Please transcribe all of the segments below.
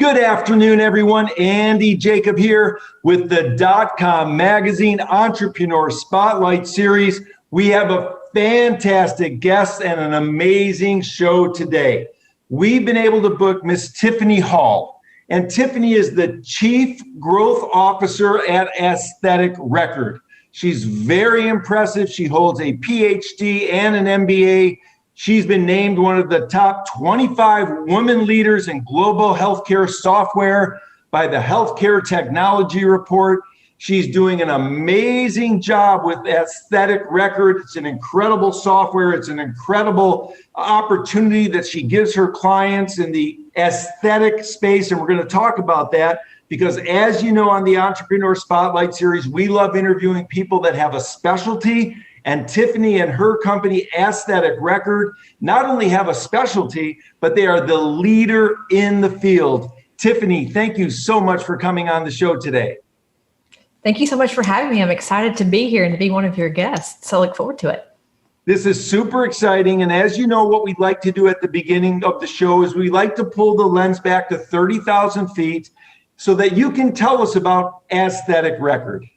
Good afternoon, everyone. Andy Jacob here with the DotCom Magazine Entrepreneur Spotlight Series. We have a fantastic guest and an amazing show today. We've been able to book Miss Tiphany Hall, and Tiphany is the Chief Growth Officer at Aesthetic Record. She's very impressive. She holds a PhD and an MBA. She's been named one of the top 25 women leaders in global healthcare software by the Healthcare Technology Report. She's doing an amazing job with Aesthetic Record. It's an incredible software. It's an incredible opportunity that she gives her clients in the aesthetic space. And we're going to talk about that because, as you know, on the Entrepreneur Spotlight Series, we love interviewing people that have a specialty. And Tiphany and her company, Aesthetic Record, not only have a specialty, but they are the leader in the field. Tiphany, thank you so much for coming on the show today. Thank you so much for having me. I'm excited to be here and to be one of your guests. So I look forward to it. This is super exciting. And as you know, what we'd like to do at the beginning of the show is we like to pull the lens back to 30,000 feet so that you can tell us about Aesthetic Record.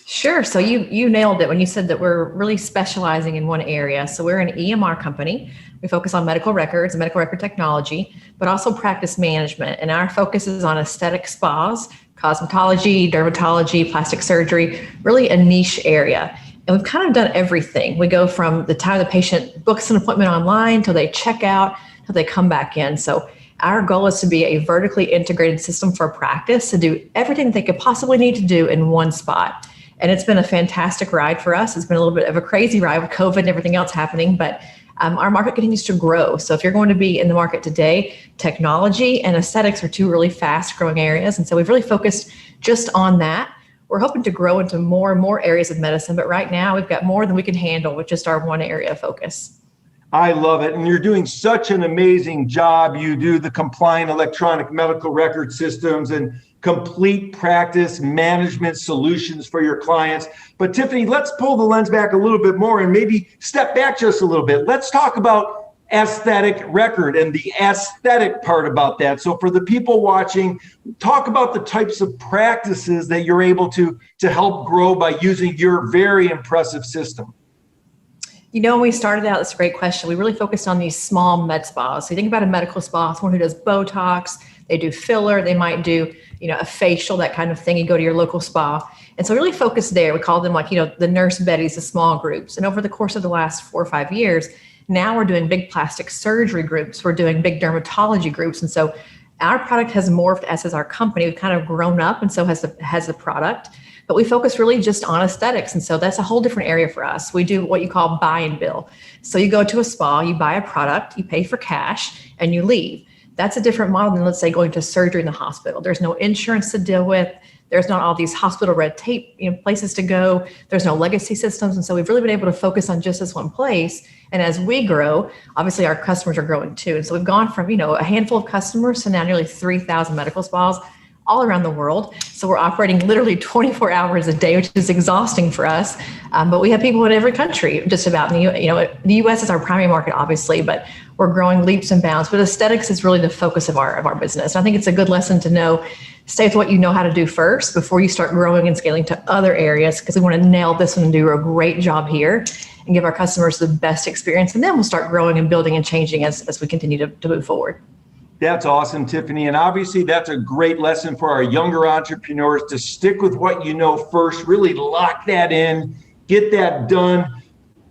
Sure. So you nailed it when you said that we're really specializing in one area. So we're an EMR company. We focus on medical records and medical record technology, but also practice management. And our focus is on aesthetic spas, cosmetology, dermatology, plastic surgery, really a niche area. And we've kind of done everything. We go from the time the patient books an appointment online till they check out, till they come back in. So our goal is to be a vertically integrated system for a practice to do everything they could possibly need to do in one spot. And it's been a fantastic ride for us. It's been a little bit of a crazy ride with COVID and everything else happening, but our market continues to grow. So if you're going to be in the market today, technology and aesthetics are two really fast growing areas. And so we've really focused just on that. We're hoping to grow into more and more areas of medicine, but right now we've got more than we can handle with just our one area of focus. I love it. And you're doing such an amazing job. You do the compliant electronic medical record systems and complete practice management solutions for your clients. But Tiphany, let's pull the lens back a little bit more and maybe step back just a little bit. Let's talk about Aesthetic Record and the aesthetic part about that. So for the people watching, talk about the types of practices that you're able to help grow by using your very impressive system. You know, when we started out, that's a great question. We really focused on these small med spas. So you think about a medical spa, someone who does Botox, they do filler, they might do, a facial, that kind of thing. You go to your local spa. And so we really focused there. We call them the nurse Betties, the small groups. And over the course of the last 4 or 5 years, now we're doing big plastic surgery groups. We're doing big dermatology groups. And so our product has morphed as has our company. We've kind of grown up, and so has the product. But we focus really just on aesthetics. And so that's a whole different area for us. We do what you call buy and bill. So you go to a spa, you buy a product, you pay for cash, and you leave. That's a different model than, let's say, going to surgery in the hospital. There's no insurance to deal with. There's not all these hospital red tape, places to go. There's no legacy systems. And so we've really been able to focus on just this one place. And as we grow, obviously our customers are growing too. And so we've gone from, a handful of customers to now nearly 3,000 medical spas all around the world. So we're operating literally 24 hours a day, which is exhausting for us. But we have people in every country, just about. The U.S. is our primary market, obviously, but we're growing leaps and bounds. But aesthetics is really the focus of our business. And I think it's a good lesson to know, stay with what you know how to do first before you start growing and scaling to other areas, because we want to nail this one and do a great job here and give our customers the best experience. And then we'll start growing and building and changing as we continue to move forward. That's awesome, Tiphany. And obviously that's a great lesson for our younger entrepreneurs to stick with what you know first, really lock that in, get that done,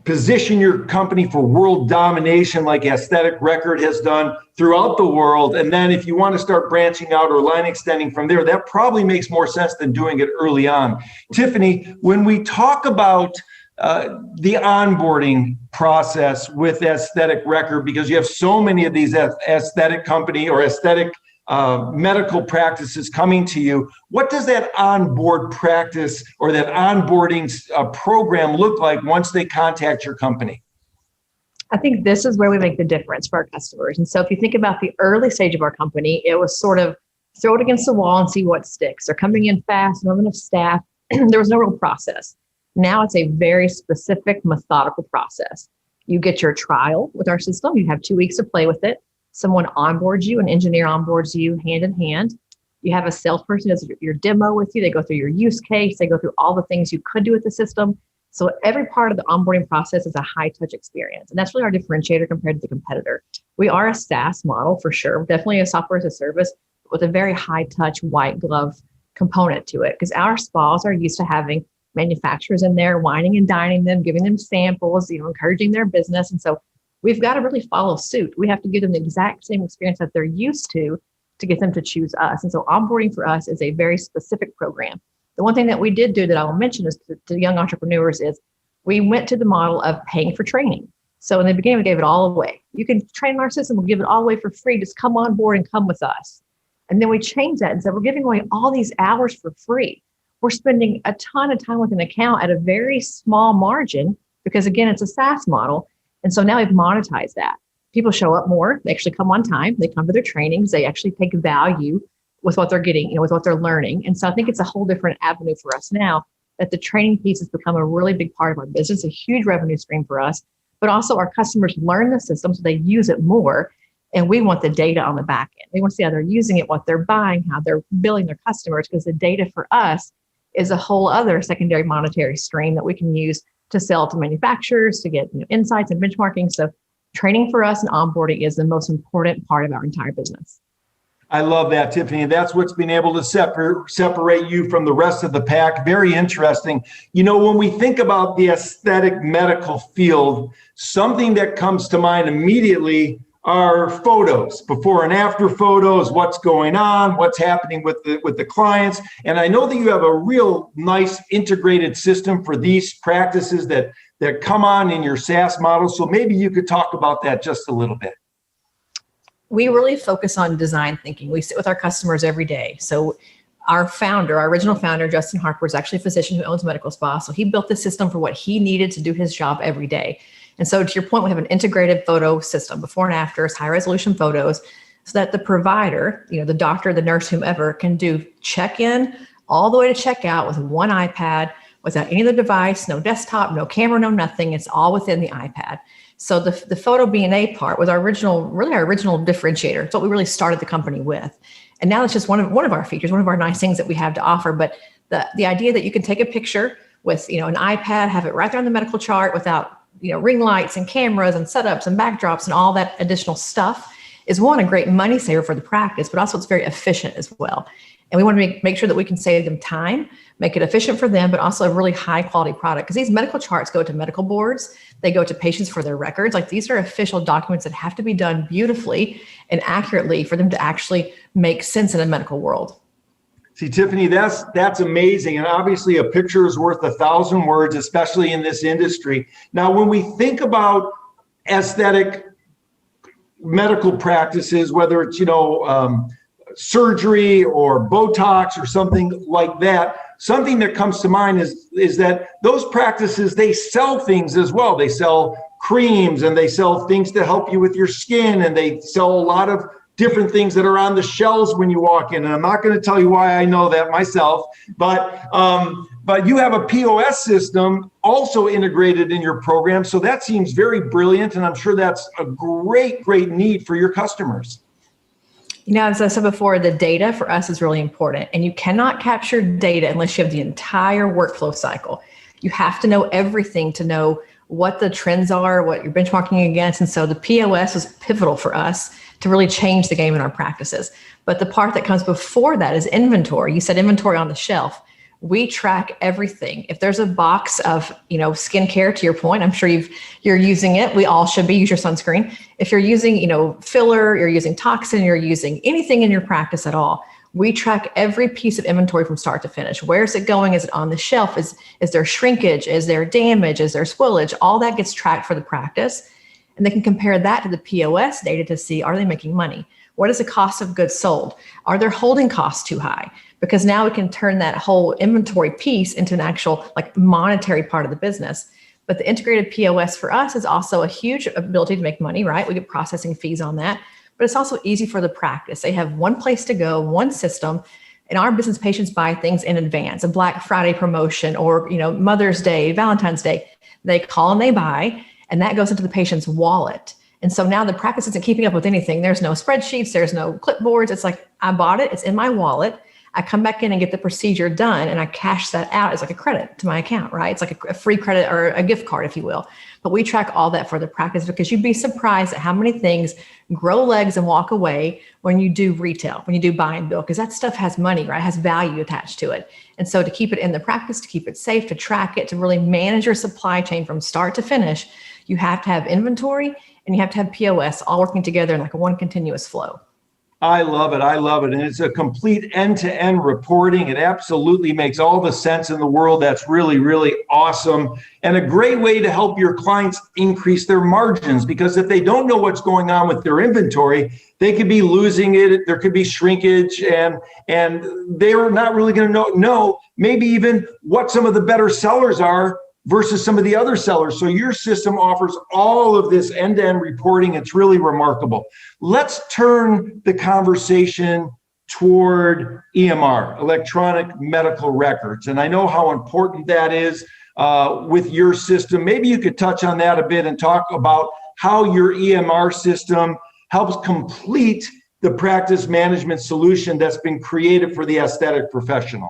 position your company for world domination like Aesthetic Record has done throughout the world. And then if you want to start branching out or line extending from there, that probably makes more sense than doing it early on. Tiphany, when we talk about the onboarding process with Aesthetic Record, because you have so many of these aesthetic company or aesthetic medical practices coming to you, what does that onboard practice or that onboarding program look like once they contact your company? I think this is where we make the difference for our customers. And so if you think about the early stage of our company, it was sort of throw it against the wall and see what sticks. They're coming in fast, no enough staff. There was no real process. Now it's a very specific, methodical process. You get your trial with our system. You have 2 weeks to play with it. Someone onboards you, an engineer onboards you hand in hand. You have a salesperson who does your demo with you. They go through your use case. They go through all the things you could do with the system. So every part of the onboarding process is a high touch experience. And that's really our differentiator compared to the competitor. We are a SaaS model for sure. We're definitely a software as a service with a very high touch white glove component to it, because our spas are used to having manufacturers in there, wining and dining them, giving them samples, encouraging their business. And so we've got to really follow suit. We have to give them the exact same experience that they're used to get them to choose us. And so onboarding for us is a very specific program. The one thing that we did do that I'll mention is to young entrepreneurs is we went to the model of paying for training. So in the beginning, we gave it all away. You can train our system, we'll give it all away for free. Just come on board and come with us. And then we changed that and said, we're giving away all these hours for free. We're spending a ton of time with an account at a very small margin because, again, it's a SaaS model. And so now we've monetized that. People show up more. They actually come on time. They come to their trainings. They actually take value with what they're getting, with what they're learning. And so I think it's a whole different avenue for us now that the training piece has become a really big part of our business, a huge revenue stream for us. But also our customers learn the system so they use it more. And we want the data on the back end. They want to see how they're using it, what they're buying, how they're billing their customers, because the data for us is a whole other secondary monetary stream that we can use to sell to manufacturers, to get insights and benchmarking. So training for us and onboarding is the most important part of our entire business. I love that, Tiphany. And that's what's been able to separate you from the rest of the pack. Very interesting. When we think about the aesthetic medical field, something that comes to mind immediately are photos, before and after photos, what's going on, what's happening with the clients. And I know that you have a real nice integrated system for these practices that come on in your SaaS model. So maybe you could talk about that just a little bit. We really focus on design thinking. We sit with our customers every day. So our original founder, Justin Harper, is actually a physician who owns medical spa. So he built the system for what he needed to do his job every day. And so to your point, we have an integrated photo system, before and after, high resolution photos, so that the provider, the doctor, the nurse, whomever, can do check-in all the way to check-out with one iPad, without any other device, no desktop, no camera, no nothing. It's all within the iPad. So the photo B&A part was our original differentiator. It's what we really started the company with. And now it's just one of our features, one of our nice things that we have to offer. But the idea that you can take a picture with an iPad, have it right there on the medical chart without ring lights and cameras and setups and backdrops and all that additional stuff is, one, a great money saver for the practice, but also it's very efficient as well. And we want to make sure that we can save them time, make it efficient for them, but also a really high quality product. Because these medical charts go to medical boards, they go to patients for their records. Like, these are official documents that have to be done beautifully and accurately for them to actually make sense in a medical world. See, Tiphany, that's amazing. And obviously a picture is worth 1,000 words, especially in this industry. Now, when we think about aesthetic medical practices, whether it's, surgery or Botox or something like that, something that comes to mind is that those practices, they sell things as well. They sell creams and they sell things to help you with your skin, and they sell a lot of different things that are on the shelves when you walk in. And I'm not going to tell you why I know that myself, but you have a POS system also integrated in your program. So that seems very brilliant. And I'm sure that's a great need for your customers. As I said before, the data for us is really important, and you cannot capture data unless you have the entire workflow cycle. You have to know everything to know what the trends are, what you're benchmarking against. And so the POS was pivotal for us to really change the game in our practices. But the part that comes before that is inventory. You said inventory on the shelf. We track everything. If there's a box of, skincare, to your point, I'm sure you're using it. We all should be. Use your sunscreen. If you're using, filler, you're using toxin, you're using anything in your practice at all, we track every piece of inventory from start to finish. Where's it going? Is it on the shelf? Is there shrinkage? Is there damage? Is there spoilage? All that gets tracked for the practice. And they can compare that to the POS data to see, are they making money? What is the cost of goods sold? Are their holding costs too high? Because now we can turn that whole inventory piece into an actual monetary part of the business. But the integrated POS for us is also a huge ability to make money, right? We get processing fees on that, but it's also easy for the practice. They have one place to go, one system, and our business patients buy things in advance, a Black Friday promotion or, Mother's Day, Valentine's Day. They call and they buy, and that goes into the patient's wallet. And so now the practice isn't keeping up with anything. There's no spreadsheets, there's no clipboards. It's like, I bought it, it's in my wallet. I come back in and get the procedure done, and I cash that out as like a credit to my account, right? It's like a free credit or a gift card, if you will. But we track all that for the practice, because you'd be surprised at how many things grow legs and walk away when you do retail, when you do buy and bill, because that stuff has money, right? It has value attached to it. And so to keep it in the practice, to keep it safe, to track it, to really manage your supply chain from start to finish, you have to have inventory and you have to have POS all working together in like a one continuous flow. I love it. I love it. And it's a complete end-to-end reporting. It absolutely makes all the sense in the world. That's really, really awesome. And a great way to help your clients increase their margins, because if they don't know what's going on with their inventory, they could be losing it. There could be shrinkage, and they're not really going to know maybe even what some of the better sellers are versus some of the other sellers. So your system offers all of this end-to-end reporting. It's really remarkable. Let's turn the conversation toward EMR, electronic medical records. And I know how important that is with your system. Maybe you could touch on that a bit and talk about how your EMR system helps complete the practice management solution that's been created for the aesthetic professional.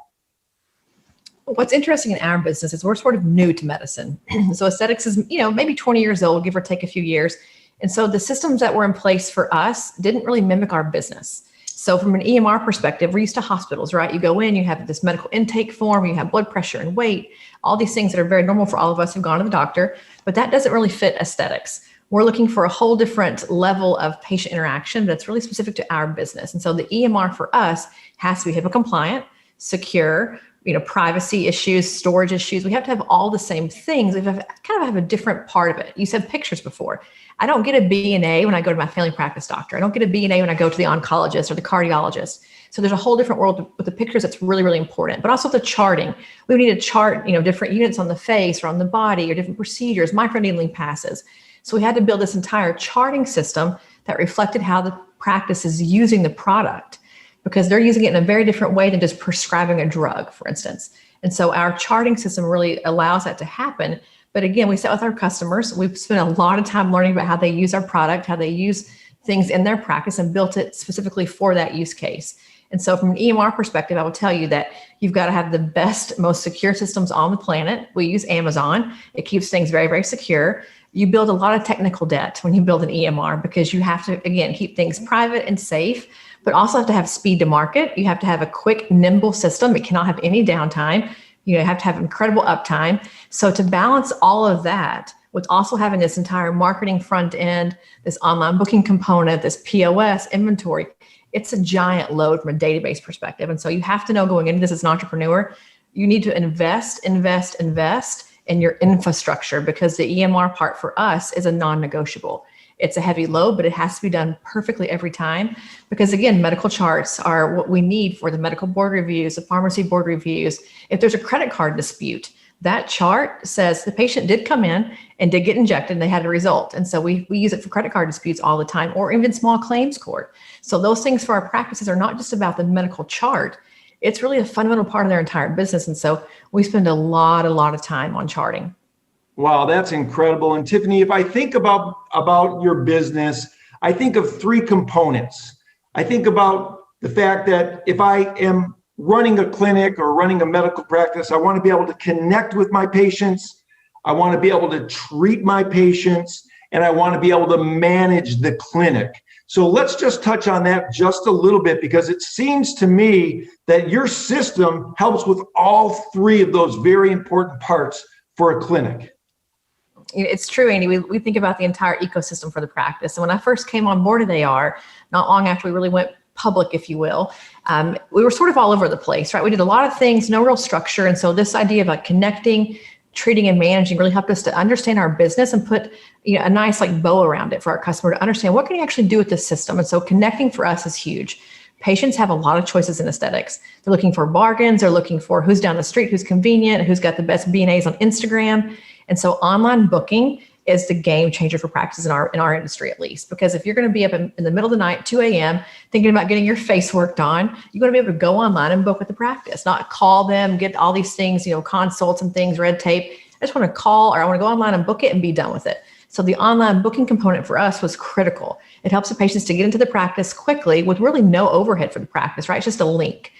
What's interesting in our business is we're sort of new to medicine. So aesthetics is, maybe 20 years old, give or take a few years. And so the systems that were in place for us didn't really mimic our business. So from an EMR perspective, we're used to hospitals, right? You go in, you have this medical intake form, you have blood pressure and weight, all these things that are very normal for all of us who've gone to the doctor, but that doesn't really fit aesthetics. We're looking for a whole different level of patient interaction that's really specific to our business. And so the EMR for us has to be HIPAA compliant, secure, privacy issues, storage issues. We have to have all the same things. We kind of have a different part of it. You said pictures before. I don't get a B&A when I go to my family practice doctor. I don't get a B&A when I go to the oncologist or the cardiologist. So there's a whole different world with the pictures that's really, really important. But also the charting. We need to chart, different units on the face or on the body or different procedures, microneedling passes. So we had to build this entire charting system that reflected how the practice is using the product, because they're using it in a very different way than just prescribing a drug, for instance. And so our charting system really allows that to happen. But again, we sat with our customers. We've spent a lot of time learning about how they use our product, how they use things in their practice, and built it specifically for that use case. And so from an EMR perspective, I will tell you that you've got to have the best, most secure systems on the planet. We use Amazon. It keeps things very, very secure. You build a lot of technical debt when you build an EMR, because you have to, again, keep things private and safe, but also have to have speed to market. You have to have a quick, nimble system. It cannot have any downtime. You have to have incredible uptime. So to balance all of that with also having this entire marketing front end, this online booking component, this POS, inventory, it's a giant load from a database perspective. And so you have to know going into this as an entrepreneur, you need to invest in your infrastructure, because the EMR part for us is a non-negotiable. It's a heavy load, but it has to be done perfectly every time, because again, medical charts are what we need for the medical board reviews, the pharmacy board reviews. If there's a credit card dispute, that chart says the patient did come in and did get injected and they had a result. And so we use it for credit card disputes all the time, or even small claims court. So those things for our practices are not just about the medical chart. It's really a fundamental part of their entire business. And so we spend a lot of time on charting. Wow, that's incredible. And Tiphany, if I think about your business, I think of three components. I think about the fact that if I am running a clinic or running a medical practice, I want to be able to connect with my patients. I want to be able to treat my patients, and I want to be able to manage the clinic. So let's just touch on that just a little bit, because it seems to me that your system helps with all three of those very important parts for a clinic. It's true, Andy. We think about the entire ecosystem for the practice. And when I first came on board at AR, not long after we really went public, if you will, we were sort of all over the place, right? We did a lot of things, no real structure. And so this idea of like connecting, treating, and managing really helped us to understand our business and put a nice like bow around it for our customer to understand what can you actually do with this system. And so connecting for us is huge. Patients have a lot of choices in aesthetics. They're looking for bargains. They're looking for who's down the street, who's convenient, who's got the best B&As on Instagram. And so online booking is the game changer for practice in our industry, at least. Because if you're going to be up in the middle of the night, 2 a.m., thinking about getting your face worked on, you're going to be able to go online and book with the practice, not call them, get all these things, consults and things, red tape. I just want to call, or I want to go online and book it and be done with it. So the online booking component for us was critical. It helps the patients to get into the practice quickly with really no overhead for the practice, right? It's just a link.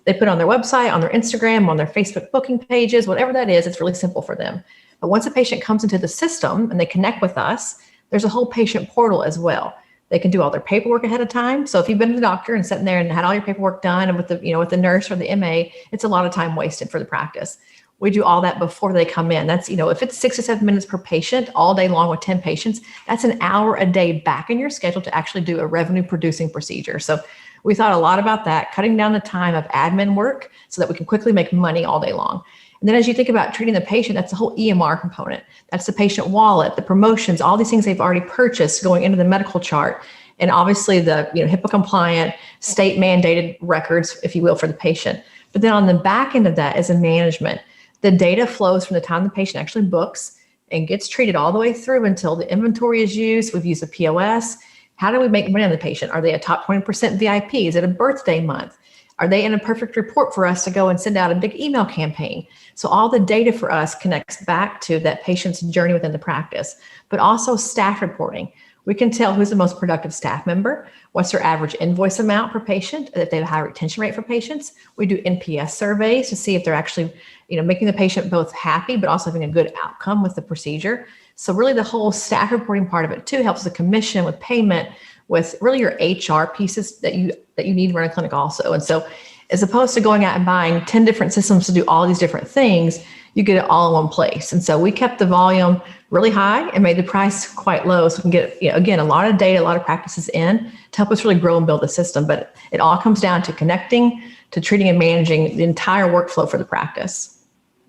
They put it on their website, on their Instagram, on their Facebook booking pages, whatever that is, it's really simple for them. But once a patient comes into the system and they connect with us, there's a whole patient portal as well. They can do all their paperwork ahead of time. So if you've been to the doctor and sitting there and had all your paperwork done and with the nurse or the MA, it's a lot of time wasted for the practice. We do all that before they come in. That's, if it's 6 to 7 minutes per patient all day long with 10 patients, that's an hour a day back in your schedule to actually do a revenue producing procedure. So we thought a lot about that, cutting down the time of admin work so that we can quickly make money all day long. And then as you think about treating the patient, that's the whole EMR component. That's the patient wallet, the promotions, all these things they've already purchased going into the medical chart. And obviously the HIPAA-compliant, state mandated records, if you will, for the patient. But then on the back end of that is a management. The data flows from the time the patient actually books and gets treated all the way through until the inventory is used. We've used the POS. How do we make money on the patient? Are they a top 20% VIP? Is it a birthday month? Are they in a perfect report for us to go and send out a big email campaign? So all the data for us connects back to that patient's journey within the practice, but also staff reporting. We can tell who's the most productive staff member, what's their average invoice amount per patient, if they have a high retention rate for patients. We do NPS surveys to see if they're actually, making the patient both happy, but also having a good outcome with the procedure. So really the whole staff reporting part of it too helps the commission with payment, with really your HR pieces that you need to run a clinic also. And so as opposed to going out and buying 10 different systems to do all these different things, you get it all in one place. And so we kept the volume really high and made the price quite low. So we can get, again, a lot of data, a lot of practices in to help us really grow and build the system. But it all comes down to connecting, to treating and managing the entire workflow for the practice.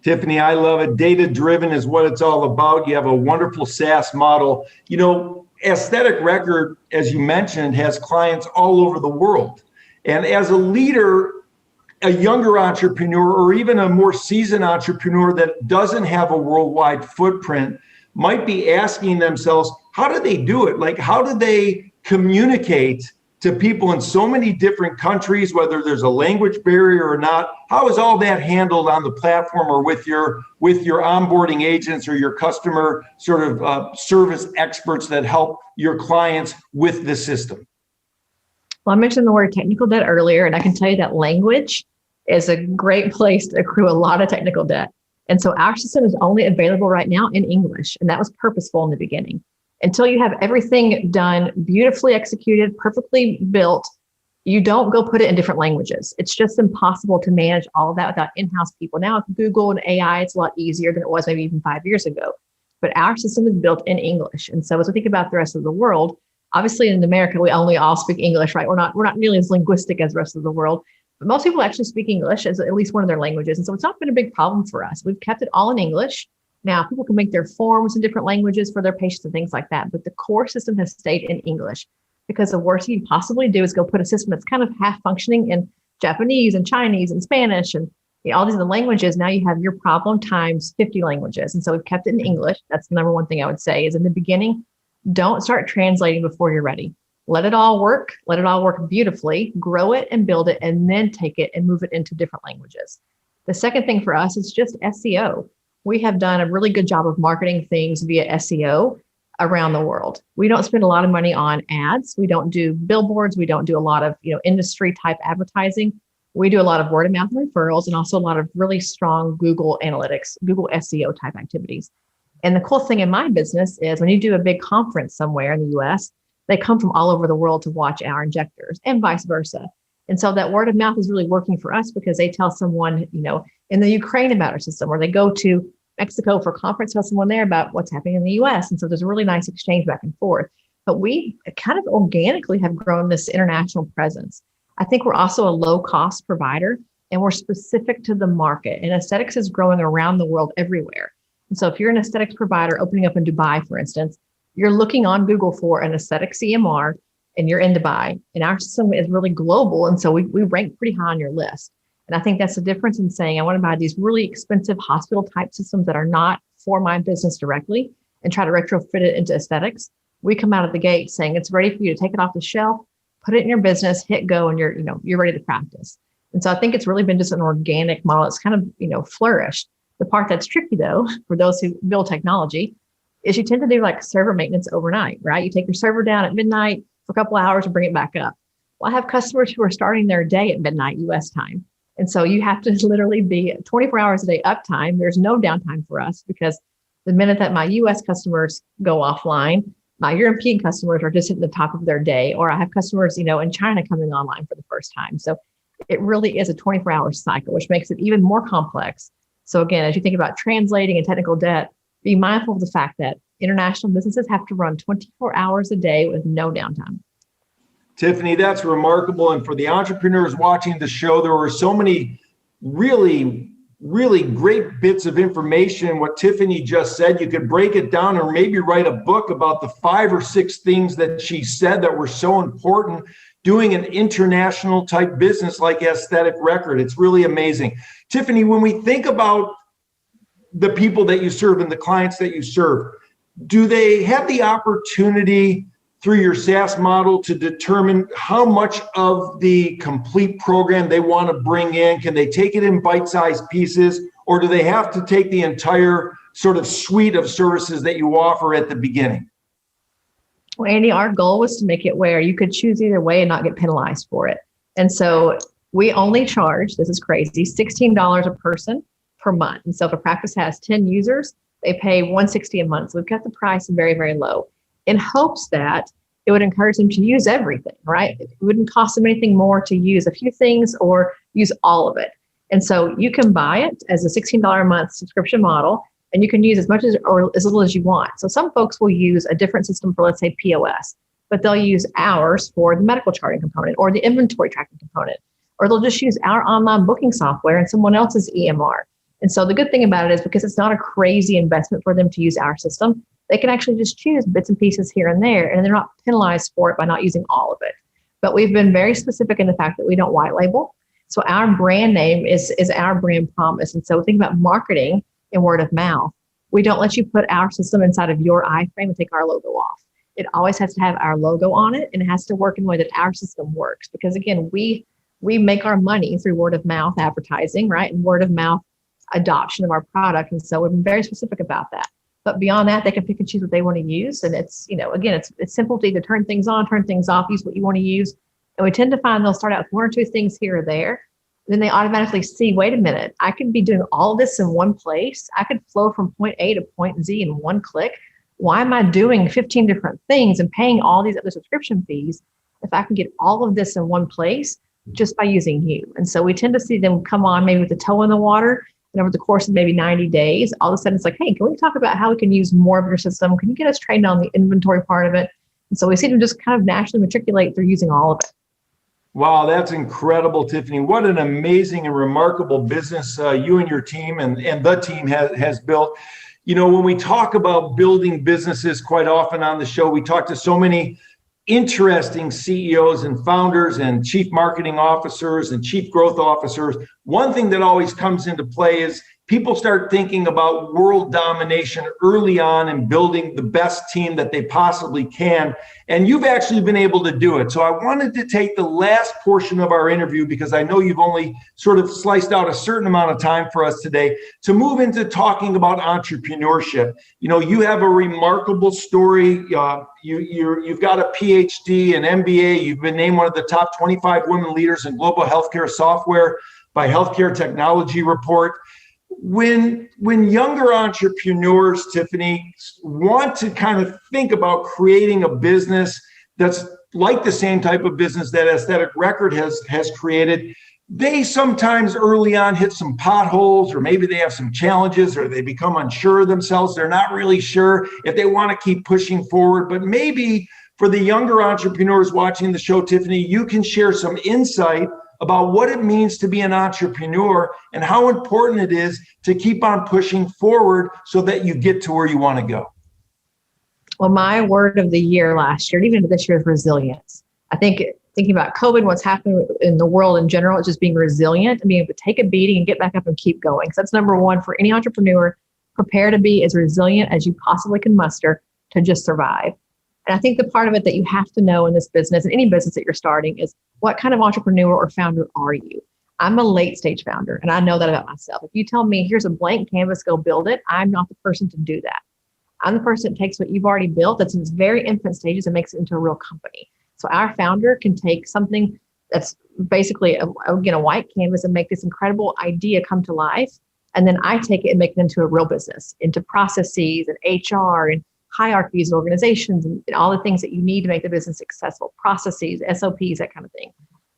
Tiphany, I love it. Data-driven is what it's all about. You have a wonderful SaaS model. Aesthetic Record, as you mentioned, has clients all over the world. And as a leader, a younger entrepreneur or even a more seasoned entrepreneur that doesn't have a worldwide footprint might be asking themselves, how do they do it? Like, how do they communicate to people in so many different countries, whether there's a language barrier or not? How is all that handled on the platform or with your onboarding agents or your customer sort of service experts that help your clients with the system? Well, I mentioned the word technical debt earlier, and I can tell you that language is a great place to accrue a lot of technical debt. And so our system is only available right now in English, and that was purposeful in the beginning. Until you have everything done, beautifully executed, perfectly built, you don't go put it in different languages. It's just impossible to manage all of that without in-house people. Now with Google and AI, it's a lot easier than it was maybe even 5 years ago. But our system is built in English. And so as we think about the rest of the world, obviously in America, we only all speak English, right? We're not nearly as linguistic as the rest of the world. But most people actually speak English as at least one of their languages. And so it's not been a big problem for us. We've kept it all in English. Now, people can make their forms in different languages for their patients and things like that. But the core system has stayed in English because the worst you can possibly do is go put a system that's kind of half functioning in Japanese and Chinese and Spanish and all these other languages. Now you have your problem times 50 languages. And so we've kept it in English. That's the number one thing I would say is in the beginning, don't start translating before you're ready. Let it all work. Let it all work beautifully, grow it and build it, and then take it and move it into different languages. The second thing for us is just SEO. We have done a really good job of marketing things via SEO around the world. We don't spend a lot of money on ads. We don't do billboards. We don't do a lot of industry type advertising. We do a lot of word of mouth and referrals and also a lot of really strong Google analytics, Google SEO type activities. And the cool thing in my business is when you do a big conference somewhere in the US, they come from all over the world to watch our injectors and vice versa. And so that word of mouth is really working for us because they tell someone, in the Ukraine about our system, or they go to Mexico for a conference, tell someone there about what's happening in the US. And so there's a really nice exchange back and forth. But we kind of organically have grown this international presence. I think we're also a low cost provider and we're specific to the market. And aesthetics is growing around the world everywhere. And so if you're an aesthetics provider opening up in Dubai, for instance, you're looking on Google for an aesthetic CMR and you're in Dubai. And our system is really global. And so we rank pretty high on your list. And I think that's the difference in saying, I want to buy these really expensive hospital type systems that are not for my business directly and try to retrofit it into aesthetics. We come out of the gate saying it's ready for you to take it off the shelf, put it in your business, hit go, and you're ready to practice. And so I think it's really been just an organic model. It's kind of, flourished. The part that's tricky though, for those who build technology, is you tend to do like server maintenance overnight, right? You take your server down at midnight for a couple of hours and bring it back up. Well, I have customers who are starting their day at midnight US time. And so you have to literally be 24 hours a day uptime. There's no downtime for us because the minute that my US customers go offline, my European customers are just at the top of their day, or I have customers, in China coming online for the first time. So it really is a 24-hour cycle, which makes it even more complex. So again, as you think about translating and technical debt, be mindful of the fact that international businesses have to run 24 hours a day with no downtime. Tiphany, that's remarkable. And for the entrepreneurs watching the show, there were so many really great bits of information. What Tiphany just said, you could break it down or maybe write a book about the 5 or 6 things that she said that were so important doing an international type business like Aesthetic Record. It's really amazing. Tiphany, when we think about the people that you serve and the clients that you serve, do they have the opportunity through your SaaS model to determine how much of the complete program they want to bring in? Can they take it in bite-sized pieces, or do they have to take the entire sort of suite of services that you offer at the beginning? Well, Andy, our goal was to make it where you could choose either way and not get penalized for it. And so we only charge, this is crazy, $16 a person per month. And so if a practice has 10 users, they pay $160 a month. So we've got the price very, very low, in hopes that it would encourage them to use everything, right? It wouldn't cost them anything more to use a few things or use all of it. And so you can buy it as a $16 a month subscription model, and you can use as much as or as little as you want. So some folks will use a different system for, let's say, POS, but they'll use ours for the medical charting component or the inventory tracking component, or they'll just use our online booking software and someone else's EMR. And so the good thing about it is because it's not a crazy investment for them to use our system, they can actually just choose bits and pieces here and there, and they're not penalized for it by not using all of it. But we've been very specific in the fact that we don't white label. So our brand name is our brand promise. And so think about marketing and word of mouth. We don't let you put our system inside of your iframe and take our logo off. It always has to have our logo on it, and it has to work in the way that our system works. Because again, we make our money through word of mouth advertising, right? And word of mouth adoption of our product. And so we've been very specific about that. But beyond that, they can pick and choose what they want to use. And it's, again, it's simple to either turn things on, turn things off, use what you want to use. And we tend to find they'll start out with 1 or 2 things here or there. Then they automatically see, wait a minute, I could be doing all of this in one place. I could flow from point A to point Z in one click. Why am I doing 15 different things and paying all these other subscription fees if I can get all of this in one place just by using you? And so we tend to see them come on maybe with the toe in the water. And over the course of maybe 90 days, all of a sudden it's like, hey, can we talk about how we can use more of your system? Can you get us trained on the inventory part of it? And so we see them just kind of naturally matriculate through using all of it. Wow, that's incredible, Tiphany. What an amazing and remarkable business you and your team and the team has built. When we talk about building businesses quite often on the show, we talk to so many interesting CEOs and founders and chief marketing officers and chief growth officers. One thing that always comes into play is people start thinking about world domination early on and building the best team that they possibly can. And you've actually been able to do it. So I wanted to take the last portion of our interview, because I know you've only sort of sliced out a certain amount of time for us today, to move into talking about entrepreneurship. You have a remarkable story. You've got a PhD, an MBA. You've been named one of the top 25 women leaders in global healthcare software by Healthcare Technology Report. When younger entrepreneurs, Tiphany, want to kind of think about creating a business that's like the same type of business that Aesthetic Record has created, they sometimes early on hit some potholes, or maybe they have some challenges, or they become unsure of themselves. They're not really sure if they want to keep pushing forward. But maybe for the younger entrepreneurs watching the show, Tiphany, you can share some insight about what it means to be an entrepreneur and how important it is to keep on pushing forward so that you get to where you want to go. Well, my word of the year last year, and even this year, is resilience. I think thinking about COVID, what's happening in the world in general, it's just being resilient and being able to take a beating and get back up and keep going. So that's number one for any entrepreneur. Prepare to be as resilient as you possibly can muster to just survive. And I think the part of it that you have to know in this business, and any business that you're starting, is what kind of entrepreneur or founder are you? I'm a late stage founder, and I know that about myself. If you tell me, here's a blank canvas, go build it, I'm not the person to do that. I'm the person that takes what you've already built that's in its very infant stages and makes it into a real company. So our founder can take something that's basically, a white canvas and make this incredible idea come to life. And then I take it and make it into a real business, into processes and HR and hierarchies and organizations and all the things that you need to make the business successful, processes, SOPs, that kind of thing.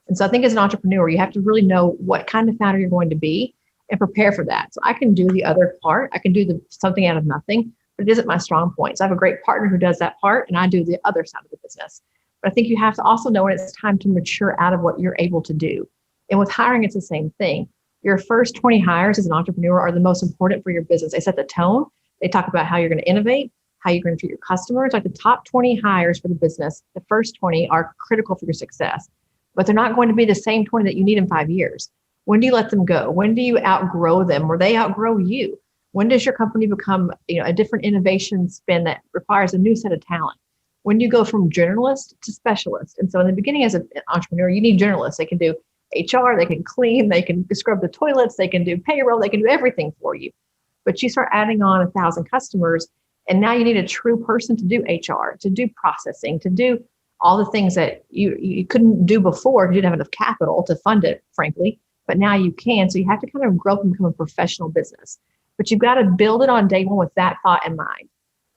And so I think as an entrepreneur, you have to really know what kind of founder you're going to be and prepare for that. So I can do the other part. I can do something out of nothing, but it isn't my strong point. So I have a great partner who does that part, and I do the other side of the business. But I think you have to also know when it's time to mature out of what you're able to do. And with hiring, it's the same thing. Your first 20 hires as an entrepreneur are the most important for your business. They set the tone. They talk about how you're going to innovate, how you're going to treat your customers. Like the top 20 hires for the business, the first 20 are critical for your success, but they're not going to be the same 20 that you need in 5 years. When do you let them go? When do you outgrow them or they outgrow you? When does your company become, a different innovation spin that requires a new set of talent? When do you go from generalist to specialist? And so in the beginning as an entrepreneur, you need generalists. They can do HR, they can clean, they can scrub the toilets, they can do payroll, they can do everything for you. But you start adding on 1,000 customers, and now you need a true person to do HR, to do processing, to do all the things that you couldn't do before because you didn't have enough capital to fund it, frankly. But now you can. So you have to kind of grow up and become a professional business. But you've got to build it on day one with that thought in mind.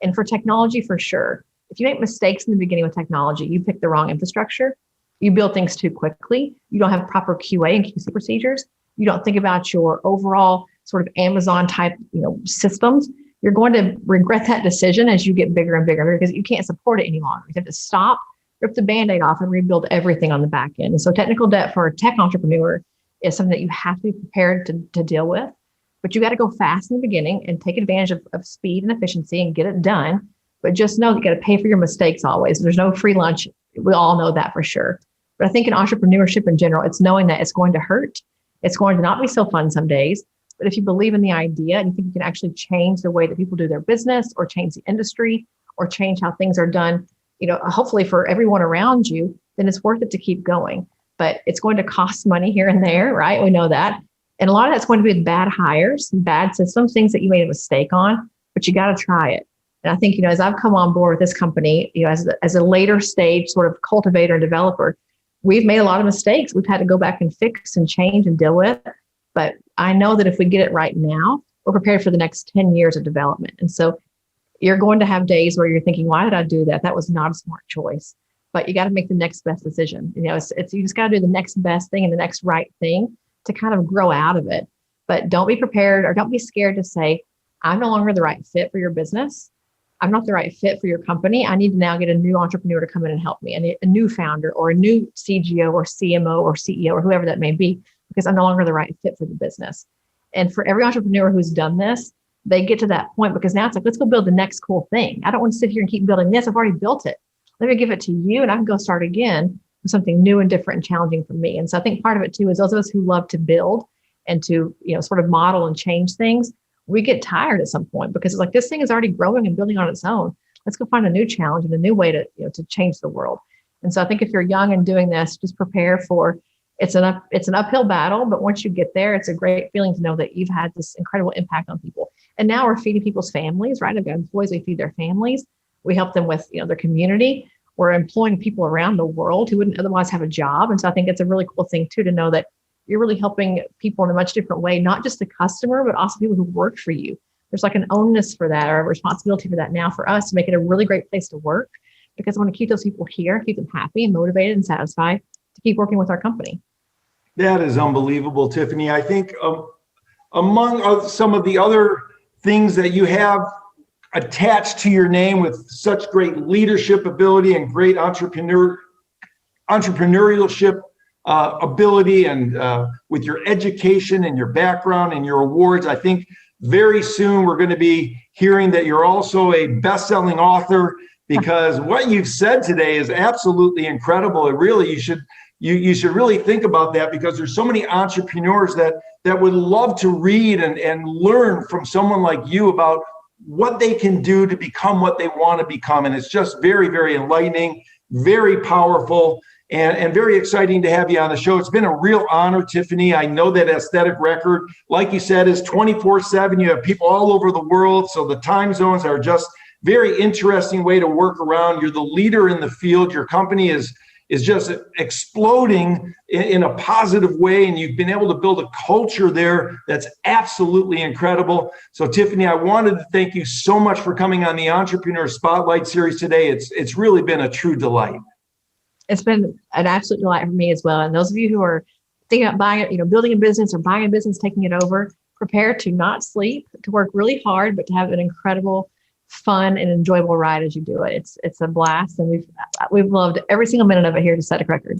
And for technology, for sure, if you make mistakes in the beginning with technology, you pick the wrong infrastructure, you build things too quickly, you don't have proper QA and QC procedures, you don't think about your overall sort of Amazon type, systems, you're going to regret that decision as you get bigger and bigger because you can't support it any longer. You have to stop, rip the Band-Aid off and rebuild everything on the back end. And so technical debt for a tech entrepreneur is something that you have to be prepared to deal with. But you got to go fast in the beginning and take advantage of speed and efficiency and get it done. But just know you got to pay for your mistakes always. There's no free lunch. We all know that for sure. But I think in entrepreneurship in general, it's knowing that it's going to hurt. It's going to not be so fun some days. But if you believe in the idea and you think you can actually change the way that people do their business or change the industry or change how things are done, hopefully for everyone around you, then it's worth it to keep going. But it's going to cost money here and there, right? We know that. And a lot of that's going to be with bad hires, bad systems, things that you made a mistake on, but you got to try it. And I think, as I've come on board with this company, as a later stage sort of cultivator and developer, we've made a lot of mistakes. We've had to go back and fix and change and deal with. But I know that if we get it right now, we're prepared for the next 10 years of development. And so you're going to have days where you're thinking, why did I do that? That was not a smart choice. But you got to make the next best decision. You just got to do the next best thing and the next right thing to kind of grow out of it. But don't be prepared or don't be scared to say, I'm no longer the right fit for your business. I'm not the right fit for your company. I need to now get a new entrepreneur to come in and help me, and a new founder or a new CGO or CMO or CEO or whoever that may be, because I'm no longer the right fit for the business. And for every entrepreneur who's done this, they get to that point because now it's like, let's go build the next cool thing. I don't want to sit here and keep building this. I've already built it. Let me give it to you and I can go start again with something new and different and challenging for me. And so I think part of it too is those of us who love to build and to, sort of model and change things, we get tired at some point because it's like, this thing is already growing and building on its own. Let's go find a new challenge and a new way to change the world. And so I think if you're young and doing this, just prepare for it's an uphill battle, but once you get there, it's a great feeling to know that you've had this incredible impact on people. And now we're feeding people's families, right? I've got employees, we feed their families. We help them with, their community. We're employing people around the world who wouldn't otherwise have a job. And so I think it's a really cool thing too, to know that you're really helping people in a much different way, not just the customer, but also people who work for you. There's like an onus for that or a responsibility for that now for us to make it a really great place to work, because I want to keep those people here, keep them happy and motivated and satisfied to keep working with our company. That is unbelievable, Tiphany. I think among some of the other things that you have attached to your name with such great leadership ability and great entrepreneurship ability, and with your education and your background and your awards, I think very soon we're going to be hearing that you're also a best-selling author, because what you've said today is absolutely incredible. It really, you should really think about that, because there's so many entrepreneurs that would love to read and learn from someone like you about what they can do to become what they want to become. And it's just very, very enlightening, very powerful, and very exciting to have you on the show. It's been a real honor, Tiphany. I know that Aesthetic Record, like you said, is 24/7. You have people all over the world, so the time zones are just very interesting way to work around. You're the leader in the field. Your company is just exploding in a positive way, and you've been able to build a culture there that's absolutely incredible. So Tiphany, I wanted to thank you so much for coming on the Entrepreneur Spotlight series today. It's really been a true delight. It's been an absolute delight for me as well. And those of you who are thinking about buying, building a business or buying a business, taking it over, prepare to not sleep, to work really hard, but to have an incredible, fun and enjoyable ride as you do it. It's a blast, and we've loved every single minute of it here to Set a Record.